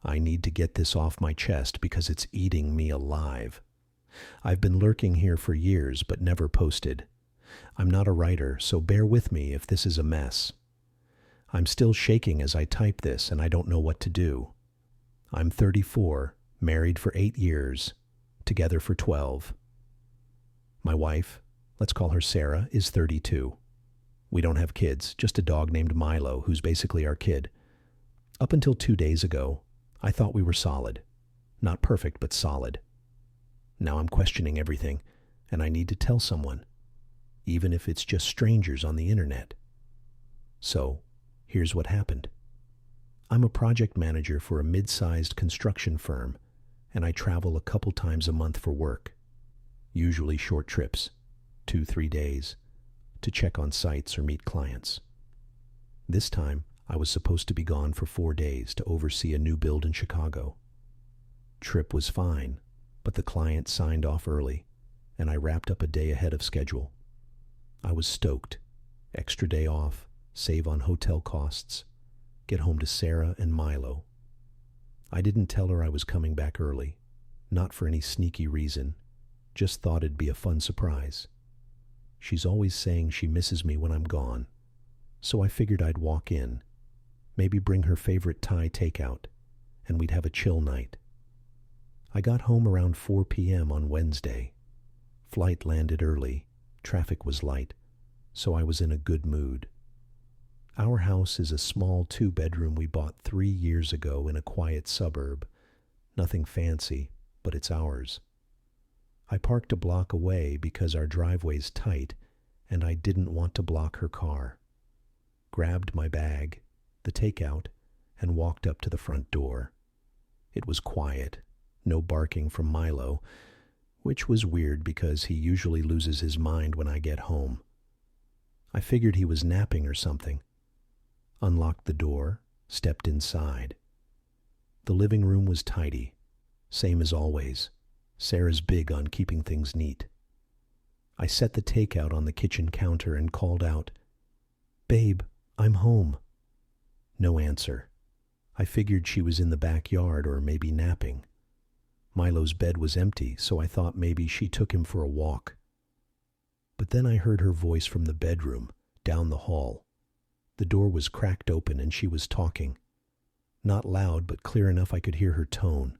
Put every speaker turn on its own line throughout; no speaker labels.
I need to get this off my chest because it's eating me alive. I've been lurking here for years but never posted. I'm not a writer, so bear with me if this is a mess. I'm still shaking as I type this and I don't know what to do. I'm 34, married for 8 years, together for 12. My wife, let's call her Sarah, is 32. We don't have kids, just a dog named Milo, who's basically our kid. Up until 2 days ago, I thought we were solid. Not perfect, but solid. Now I'm questioning everything, and I need to tell someone, even if it's just strangers on the internet. So, here's what happened. I'm a project manager for a mid-sized construction firm, and I travel a couple times a month for work. Usually short trips, 2-3 days, to check on sites or meet clients. This time, I was supposed to be gone for 4 days to oversee a new build in Chicago. Trip was fine, but the client signed off early, and I wrapped up a day ahead of schedule. I was stoked. Extra day off, save on hotel costs, get home to Sarah and Milo. I didn't tell her I was coming back early, not for any sneaky reason, just thought it'd be a fun surprise. She's always saying she misses me when I'm gone, so I figured I'd walk in, maybe bring her favorite Thai takeout, and we'd have a chill night. I got home around 4 p.m. on Wednesday. Flight landed early, traffic was light, so I was in a good mood. Our house is a small 2-bedroom we bought 3 years ago in a quiet suburb. Nothing fancy, but it's ours. I parked a block away because our driveway's tight and I didn't want to block her car. Grabbed my bag, the takeout, and walked up to the front door. It was quiet, no barking from Milo, which was weird because he usually loses his mind when I get home. I figured he was napping or something. Unlocked the door, stepped inside. The living room was tidy, same as always. Sarah's big on keeping things neat. I set the takeout on the kitchen counter and called out, "Babe, I'm home." No answer. I figured she was in the backyard or maybe napping. Milo's bed was empty, so I thought maybe she took him for a walk. But then I heard her voice from the bedroom, down the hall. The door was cracked open and she was talking. Not loud, but clear enough I could hear her tone.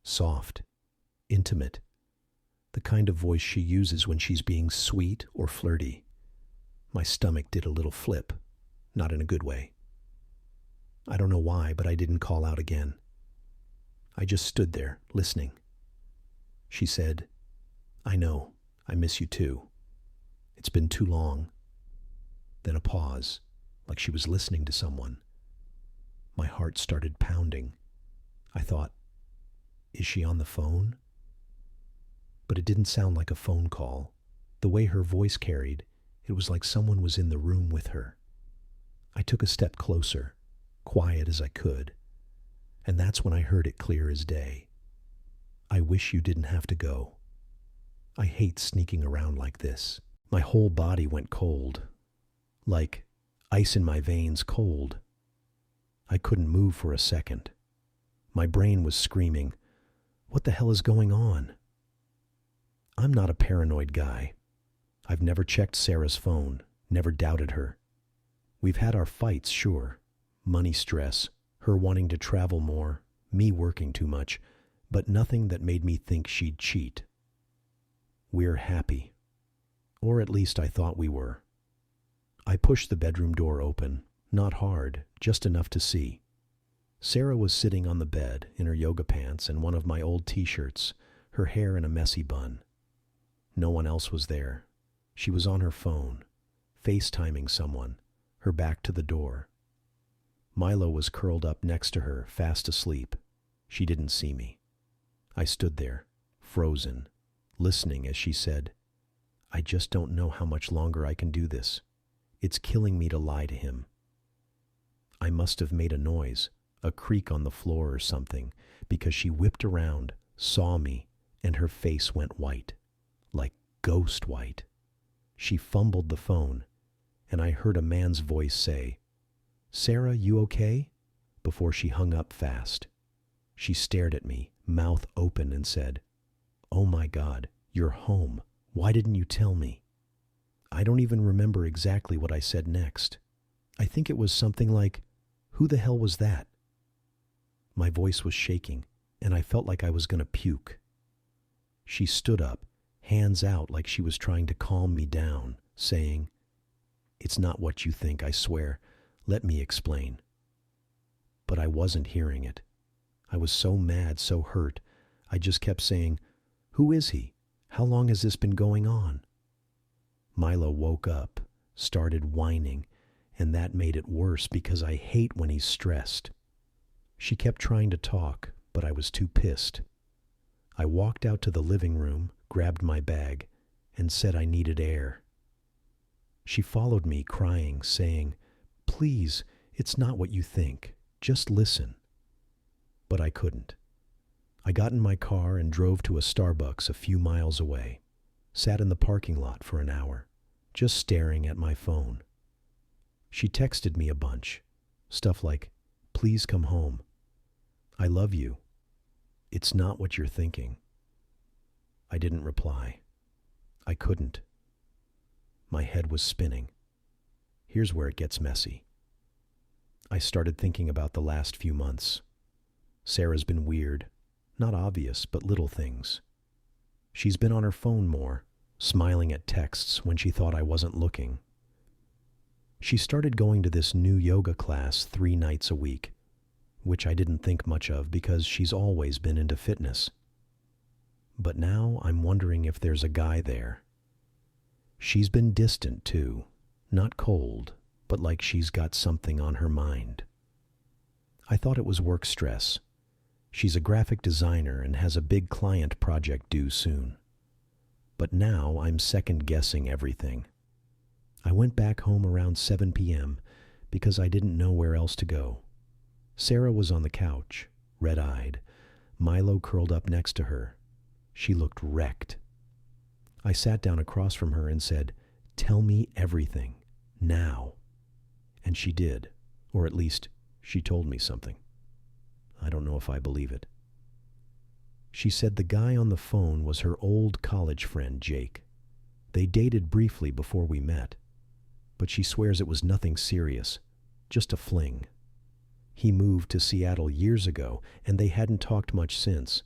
Soft. Intimate. The kind of voice she uses when she's being sweet or flirty. My stomach did a little flip, not in a good way. I don't know why, but I didn't call out again. I just stood there, listening. She said, "I know, I miss you too. It's been too long." Then a pause, like she was listening to someone. My heart started pounding. I thought, is she on the phone? But it didn't sound like a phone call. The way her voice carried, it was like someone was in the room with her. I took a step closer, quiet as I could, and that's when I heard it clear as day. "I wish you didn't have to go. I hate sneaking around like this." My whole body went cold, like ice in my veins cold. I couldn't move for a second. My brain was screaming, "What the hell is going on?" I'm not a paranoid guy. I've never checked Sarah's phone, never doubted her. We've had our fights, sure. Money stress, her wanting to travel more, me working too much, but nothing that made me think she'd cheat. We're happy. Or at least I thought we were. I pushed the bedroom door open, not hard, just enough to see. Sarah was sitting on the bed in her yoga pants and one of my old t-shirts, her hair in a messy bun. No one else was there. She was on her phone, FaceTiming someone, her back to the door. Milo was curled up next to her, fast asleep. She didn't see me. I stood there, frozen, listening as she said, "I just don't know how much longer I can do this. It's killing me to lie to him." I must have made a noise, a creak on the floor or something, because she whipped around, saw me, and her face went white, like ghost white. She fumbled the phone, and I heard a man's voice say, "Sarah, you okay?" before she hung up fast. She stared at me, mouth open, and said, "Oh my God, you're home. Why didn't you tell me?" I don't even remember exactly what I said next. I think it was something like, "Who the hell was that?" My voice was shaking, and I felt like I was going to puke. She stood up, hands out like she was trying to calm me down, saying, "It's not what you think, I swear. Let me explain." But I wasn't hearing it. I was so mad, so hurt. I just kept saying, "Who is he? How long has this been going on?" Milo woke up, started whining, and that made it worse because I hate when he's stressed. She kept trying to talk, but I was too pissed. I walked out to the living room, grabbed my bag, and said I needed air. She followed me, crying, saying, "Please, it's not what you think. Just listen." But I couldn't. I got in my car and drove to a Starbucks a few miles away, sat in the parking lot for an hour, just staring at my phone. She texted me a bunch, stuff like, "Please come home. I love you. It's not what you're thinking." I didn't reply. I couldn't. My head was spinning. Here's where it gets messy. I started thinking about the last few months. Sarah's been weird. Not obvious, but little things. She's been on her phone more, smiling at texts when she thought I wasn't looking. She started going to this new yoga class 3 nights a week, which I didn't think much of because she's always been into fitness. But now I'm wondering if there's a guy there. She's been distant too, not cold, but like she's got something on her mind. I thought it was work stress. She's a graphic designer and has a big client project due soon. But now I'm second-guessing everything. I went back home around 7 p.m. because I didn't know where else to go. Sarah was on the couch, red-eyed. Milo curled up next to her. She looked wrecked. I sat down across from her and said, "Tell me everything, now." And she did, or at least she told me something. I don't know if I believe it. She said the guy on the phone was her old college friend, Jake. They dated briefly before we met, but she swears it was nothing serious, just a fling. He moved to Seattle years ago, and they hadn't talked much since.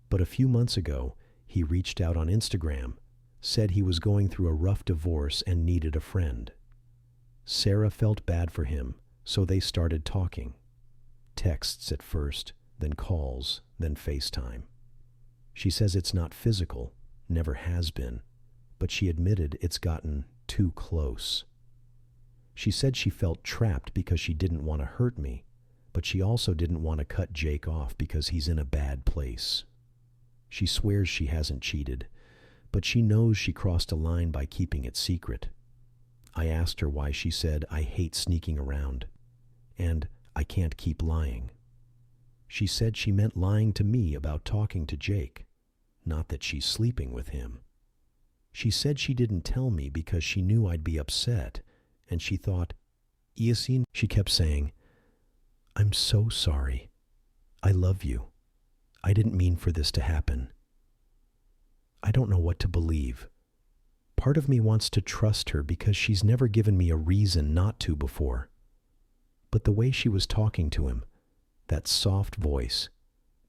But a few months ago, he reached out on Instagram, said he was going through a rough divorce and needed a friend. Sarah felt bad for him, so they started talking. Texts at first, then calls, then FaceTime. She says it's not physical, never has been, but she admitted it's gotten too close. She said she felt trapped because she didn't want to hurt me, but she also didn't want to cut Jake off because he's in a bad place. She swears she hasn't cheated, but she knows she crossed a line by keeping it secret. I asked her why. She said, "I hate sneaking around, and I can't keep lying." She said she meant lying to me about talking to Jake, not that she's sleeping with him. She said she didn't tell me because she knew I'd be upset, and she thought, "Yasin," she kept saying, "I'm so sorry. I love you. I didn't mean for this to happen." I don't know what to believe. Part of me wants to trust her because she's never given me a reason not to before. But the way she was talking to him, that soft voice,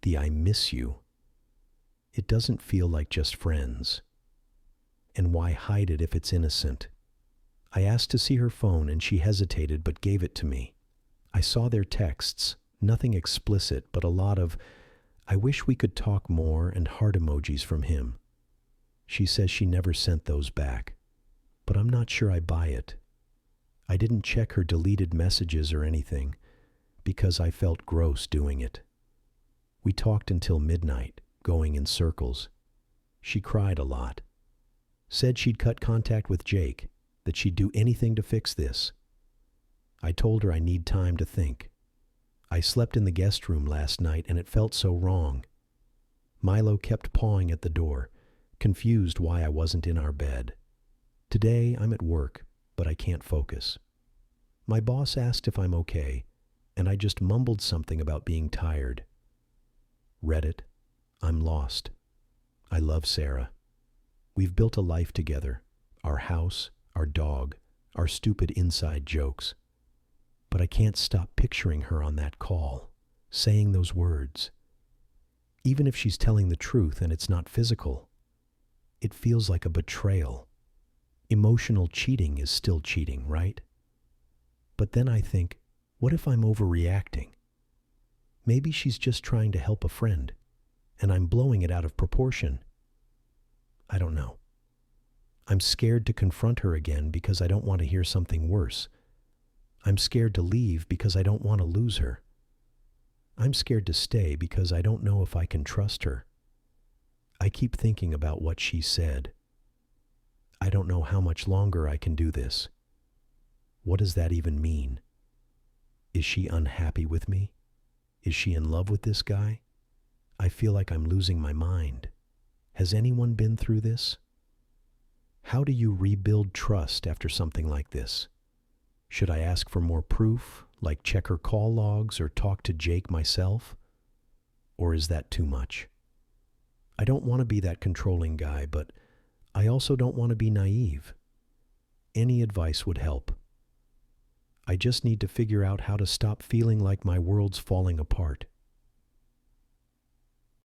the "I miss you," it doesn't feel like just friends. And why hide it if it's innocent? I asked to see her phone and she hesitated but gave it to me. I saw their texts, nothing explicit but a lot of, "I wish we could talk more," and heart emojis from him. She says she never sent those back, but I'm not sure I buy it. I didn't check her deleted messages or anything because I felt gross doing it. We talked until midnight, going in circles. She cried a lot. Said she'd cut contact with Jake, that she'd do anything to fix this. I told her I need time to think. I slept in the guest room last night and it felt so wrong. Milo kept pawing at the door, confused why I wasn't in our bed. Today I'm at work, but I can't focus. My boss asked if I'm okay, and I just mumbled something about being tired. Reddit. I'm lost. I love Sarah. We've built a life together. Our house, our dog, our stupid inside jokes. But I can't stop picturing her on that call, saying those words. Even if she's telling the truth and it's not physical, it feels like a betrayal. Emotional cheating is still cheating, right? But then I think, what if I'm overreacting? Maybe she's just trying to help a friend, and I'm blowing it out of proportion. I don't know. I'm scared to confront her again because I don't want to hear something worse. I'm scared to leave because I don't want to lose her. I'm scared to stay because I don't know if I can trust her. I keep thinking about what she said. I don't know how much longer I can do this. What does that even mean? Is she unhappy with me? Is she in love with this guy? I feel like I'm losing my mind. Has anyone been through this? How do you rebuild trust after something like this? Should I ask for more proof, like check her call logs or talk to Jake myself? Or is that too much? I don't want to be that controlling guy, but I also don't want to be naive. Any advice would help. I just need to figure out how to stop feeling like my world's falling apart.